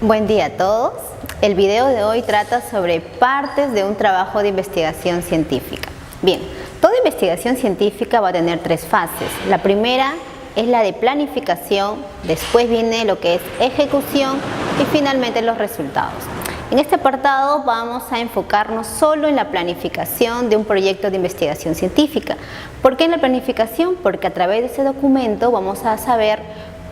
Buen día a todos. El video de hoy trata sobre partes de un trabajo de investigación científica. Bien, toda investigación científica va a tener tres fases. La primera es la de planificación, después viene lo que es ejecución y finalmente los resultados. En este apartado vamos a enfocarnos solo en la planificación de un proyecto de investigación científica. ¿Por qué en la planificación? Porque a través de ese documento vamos a saber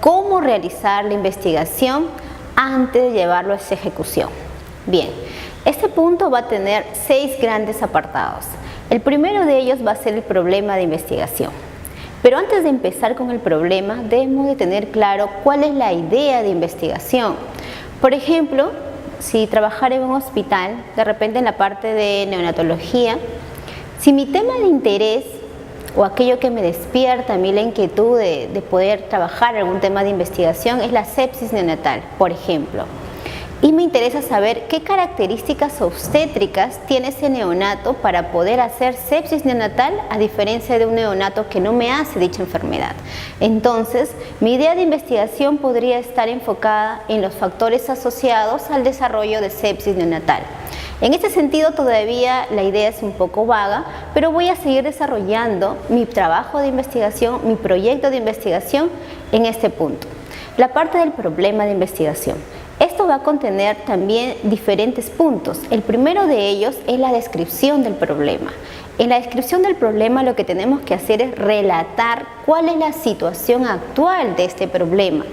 cómo realizar la investigación antes de llevarlo a esa ejecución. Bien, este punto va a tener 6 grandes apartados. El primero de ellos va a ser el problema de investigación. Pero antes de empezar con el problema, debemos de tener claro cuál es la idea de investigación. Por ejemplo, si trabajara en un hospital, de repente en la parte de neonatología, si mi tema de interés o aquello que me despierta a mí la inquietud de poder trabajar en algún tema de investigación es la sepsis neonatal, por ejemplo. Y me interesa saber qué características obstétricas tiene ese neonato para poder hacer sepsis neonatal a diferencia de un neonato que no me hace dicha enfermedad. Entonces, mi idea de investigación podría estar enfocada en los factores asociados al desarrollo de sepsis neonatal. En este sentido todavía la idea es un poco vaga, pero voy a seguir desarrollando mi trabajo de investigación, mi proyecto de investigación en este punto. La parte del problema de investigación. Esto va a contener también diferentes puntos. El primero de ellos es la descripción del problema. En la descripción del problema lo que tenemos que hacer es relatar cuál es la situación actual de este problema.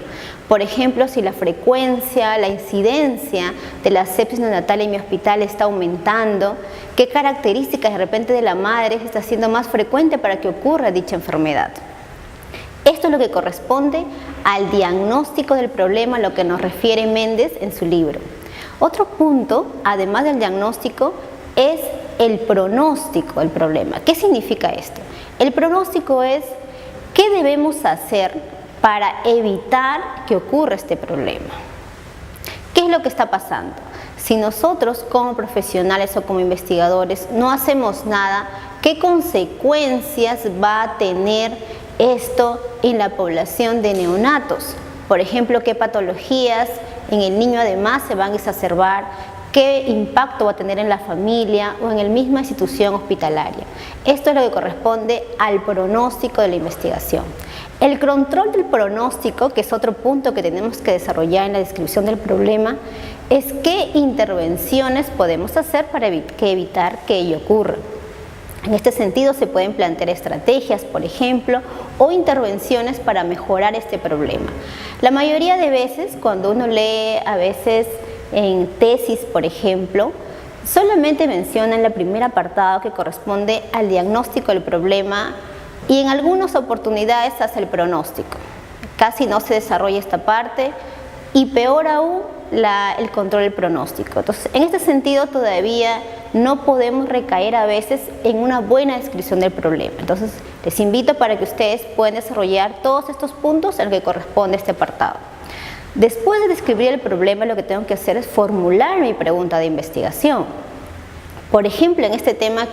Por ejemplo, si la frecuencia, la incidencia de la sepsis neonatal en mi hospital está aumentando, qué características de repente de la madre está siendo más frecuente para que ocurra dicha enfermedad. Esto es lo que corresponde al diagnóstico del problema, lo que nos refiere Méndez en su libro. Otro punto, además del diagnóstico, es el pronóstico del problema. ¿Qué significa esto? El pronóstico es qué debemos hacer para evitar que ocurra este problema. ¿Qué es lo que está pasando? Si nosotros como profesionales o como investigadores no hacemos nada, ¿qué consecuencias va a tener esto en la población de neonatos? Por ejemplo, ¿qué patologías en el niño además se van a exacerbar? ¿Qué impacto va a tener en la familia o en la misma institución hospitalaria? Esto es lo que corresponde al pronóstico de la investigación. El control del pronóstico, que es otro punto que tenemos que desarrollar en la descripción del problema, es qué intervenciones podemos hacer para evitar que ello ocurra. En este sentido se pueden plantear estrategias, por ejemplo, o intervenciones para mejorar este problema. La mayoría de veces, cuando uno lee a veces en tesis, por ejemplo, solamente mencionan el primer apartado que corresponde al diagnóstico del problema y en algunas oportunidades hace el pronóstico. Casi no se desarrolla esta parte y peor aún el control del pronóstico. Entonces, en este sentido todavía no podemos recaer a veces en una buena descripción del problema. Entonces, les invito para que ustedes puedan desarrollar todos estos puntos en lo que corresponde a este apartado. Después de describir el problema, lo que tengo que hacer es formular mi pregunta de investigación. Por ejemplo, en este tema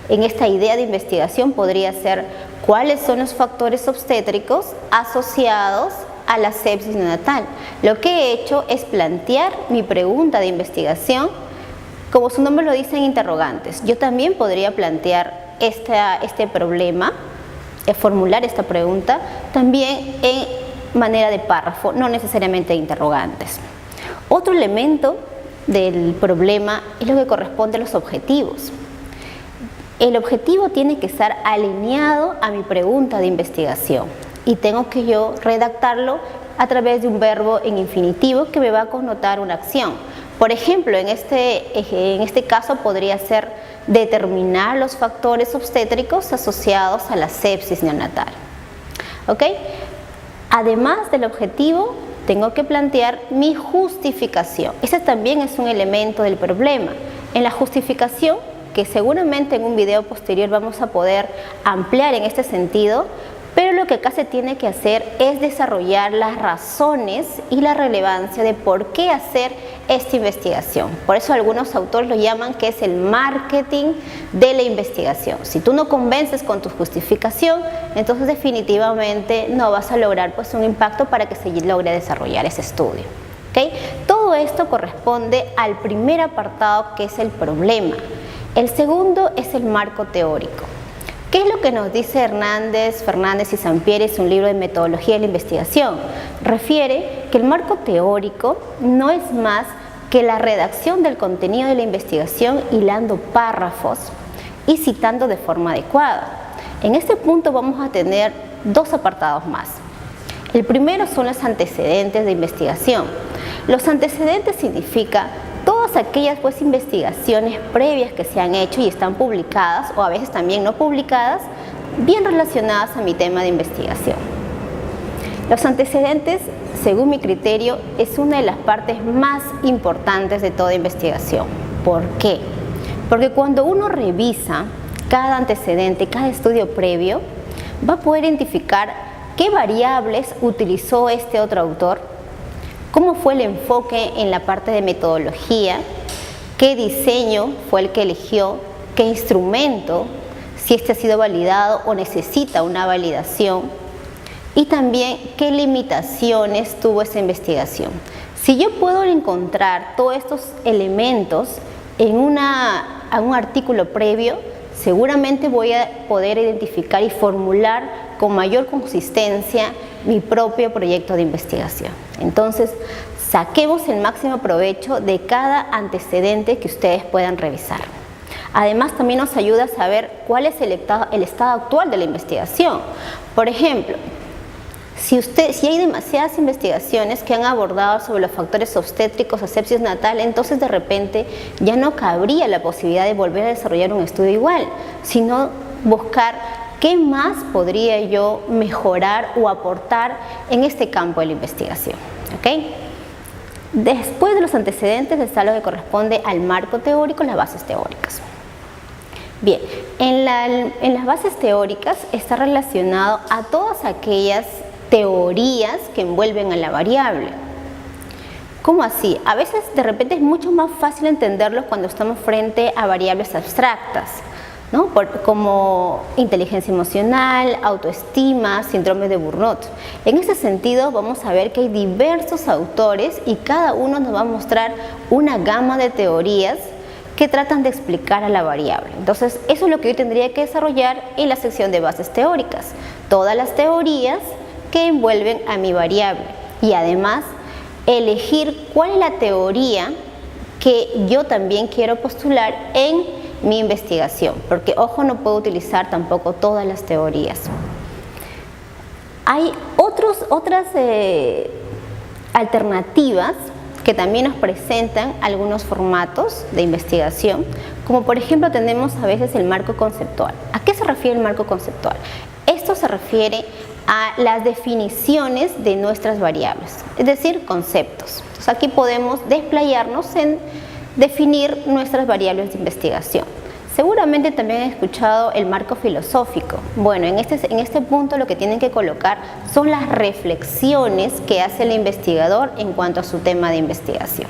en esta idea de investigación podría ser cuáles son los factores obstétricos asociados a la sepsis neonatal. Lo que he hecho es plantear mi pregunta de investigación, como su nombre lo dice, en interrogantes. Yo también podría plantear este problema, formular esta pregunta también en manera de párrafo, no necesariamente de interrogantes. Otro elemento del problema es lo que corresponde a los objetivos. El objetivo tiene que estar alineado a mi pregunta de investigación y tengo que yo redactarlo a través de un verbo en infinitivo que me va a connotar una acción. Por ejemplo, en este caso podría ser determinar los factores obstétricos asociados a la sepsis neonatal. ¿Ok? Además del objetivo, tengo que plantear mi justificación. Ese también es un elemento del problema. En la justificación, que seguramente en un video posterior vamos a poder ampliar en este sentido, pero lo que acá se tiene que hacer es desarrollar las razones y la relevancia de por qué hacer esta investigación. Por eso algunos autores lo llaman que es el marketing de la investigación. Si tú no convences con tu justificación, entonces definitivamente no vas a lograr un impacto para que se logre desarrollar ese estudio. ¿Okay? Todo Todo esto corresponde al primer apartado, que es el problema. El segundo es el marco teórico. ¿Qué es lo que nos dice Fernández y Sampieri en un libro de metodología de la investigación? Refiere que el marco teórico no es más que la redacción del contenido de la investigación hilando párrafos y citando de forma adecuada. En este punto vamos a tener dos apartados más. El primero son los antecedentes de investigación. Los antecedentes significa todas aquellas investigaciones previas que se han hecho y están publicadas, o a veces también no publicadas, bien relacionadas a mi tema de investigación. Los antecedentes, según mi criterio, es una de las partes más importantes de toda investigación. ¿Por qué? Porque cuando uno revisa cada antecedente, cada estudio previo, va a poder identificar qué variables utilizó este otro autor, cómo fue el enfoque en la parte de metodología, qué diseño fue el que eligió, qué instrumento, si este ha sido validado o necesita una validación, y también qué limitaciones tuvo esa investigación. Si yo puedo encontrar todos estos elementos en un artículo previo, seguramente voy a poder identificar y formular con mayor consistencia mi propio proyecto de investigación. Entonces, saquemos el máximo provecho de cada antecedente que ustedes puedan revisar. Además, también nos ayuda a saber cuál es el estado actual de la investigación. Por ejemplo, si hay demasiadas investigaciones que han abordado sobre los factores obstétricos o sepsis natal, entonces de repente ya no cabría la posibilidad de volver a desarrollar un estudio igual, sino buscar qué más podría yo mejorar o aportar en este campo de la investigación. ¿Okay? Después de los antecedentes está lo que corresponde al marco teórico, las bases teóricas. Bien, en las bases teóricas está relacionado a todas aquellas teorías que envuelven a la variable. ¿Cómo así? A veces de repente es mucho más fácil entenderlos cuando estamos frente a variables abstractas, ¿no? Como inteligencia emocional, autoestima, síndrome de Burnout. En ese sentido vamos a ver que hay diversos autores y cada uno nos va a mostrar una gama de teorías que tratan de explicar a la variable. Entonces, eso es lo que yo tendría que desarrollar en la sección de bases teóricas. Todas las teorías que envuelven a mi variable y además elegir cuál es la teoría que yo también quiero postular en mi investigación, porque ojo, no puedo utilizar tampoco todas las teorías. Hay otras alternativas que también nos presentan algunos formatos de investigación, como por ejemplo tenemos a veces el marco conceptual. ¿A qué se refiere el marco conceptual? Esto se refiere a las definiciones de nuestras variables, es decir, conceptos. Entonces, aquí podemos desplayarnos en definir nuestras variables de investigación. Seguramente también han escuchado el marco filosófico. Bueno, en este punto lo que tienen que colocar son las reflexiones que hace el investigador en cuanto a su tema de investigación.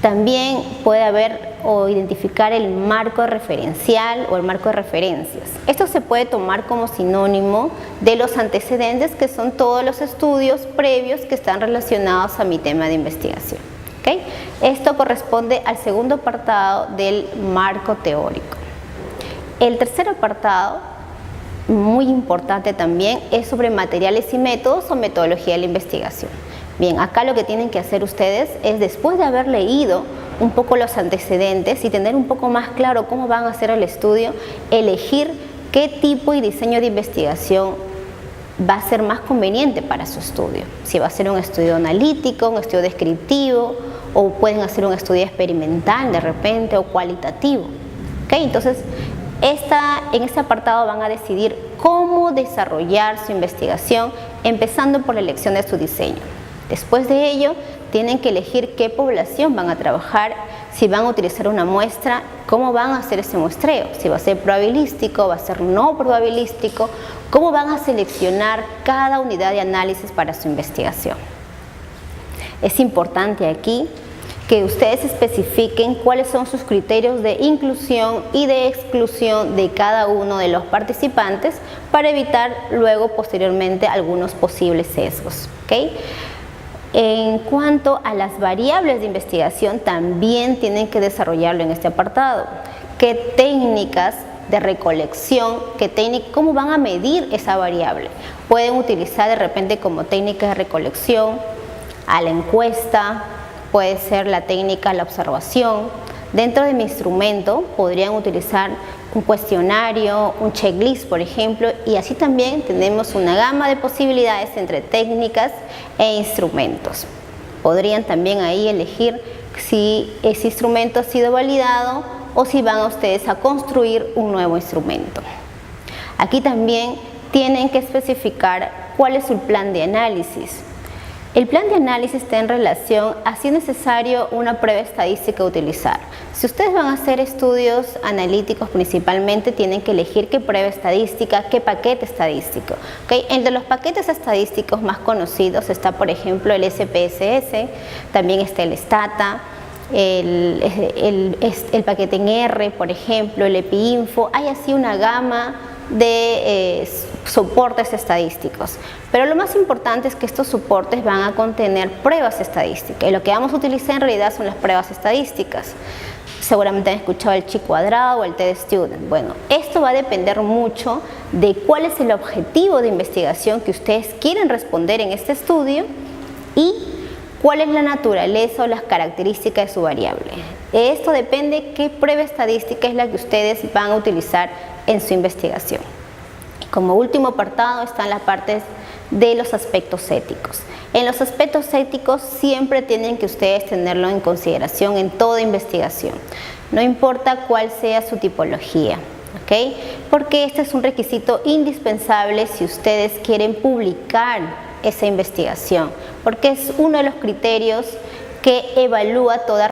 También puede haber o identificar el marco referencial o el marco de referencias. Esto se puede tomar como sinónimo de los antecedentes, que son todos los estudios previos que están relacionados a mi tema de investigación. ¿Okay? Esto corresponde al segundo apartado del marco teórico. El tercer apartado, muy importante también, es sobre materiales y métodos o metodología de la investigación. Bien, acá lo que tienen que hacer ustedes es, después de haber leído un poco los antecedentes y tener un poco más claro cómo van a hacer el estudio, elegir qué tipo y diseño de investigación va a ser más conveniente para su estudio. Si va a ser un estudio analítico, un estudio descriptivo, o pueden hacer un estudio experimental de repente o cualitativo. ¿Okay? Entonces, en este apartado van a decidir cómo desarrollar su investigación, empezando por la elección de su diseño. Después de ello, tienen que elegir qué población van a trabajar, si van a utilizar una muestra, cómo van a hacer ese muestreo, si va a ser probabilístico, va a ser no probabilístico, cómo van a seleccionar cada unidad de análisis para su investigación. Es importante aquí que ustedes especifiquen cuáles son sus criterios de inclusión y de exclusión de cada uno de los participantes para evitar luego posteriormente algunos posibles sesgos. ¿Okay? En cuanto a las variables de investigación, también tienen que desarrollarlo en este apartado. ¿Qué técnicas de recolección, cómo van a medir esa variable? Pueden utilizar de repente como técnica de recolección a la encuesta, puede ser la técnica de la observación. Dentro de mi instrumento podrían utilizar un cuestionario, un checklist, por ejemplo, y así también tenemos una gama de posibilidades entre técnicas e instrumentos. Podrían también ahí elegir si ese instrumento ha sido validado o si van ustedes a construir un nuevo instrumento. Aquí también tienen que especificar cuál es su plan de análisis. El plan de análisis está en relación a si es necesario una prueba estadística a utilizar. Si ustedes van a hacer estudios analíticos principalmente, tienen que elegir qué prueba estadística, qué paquete estadístico. ¿Okay? Entre los paquetes estadísticos más conocidos está, por ejemplo, el SPSS, también está el Stata, el paquete en R, por ejemplo, el EpiInfo. Hay así una gama de soportes estadísticos, pero lo más importante es que estos soportes van a contener pruebas estadísticas, y lo que vamos a utilizar en realidad son las pruebas estadísticas. Seguramente han escuchado el Chi-cuadrado o el TED-Student. Bueno, esto va a depender mucho de cuál es el objetivo de investigación que ustedes quieren responder en este estudio y cuál es la naturaleza o las características de su variable. Esto depende de qué prueba estadística es la que ustedes van a utilizar en su investigación. Como último apartado están las partes de los aspectos éticos. En los aspectos éticos siempre tienen que ustedes tenerlo en consideración en toda investigación, no importa cuál sea su tipología, ¿ok? Porque este es un requisito indispensable si ustedes quieren publicar esa investigación, porque es uno de los criterios que evalúa toda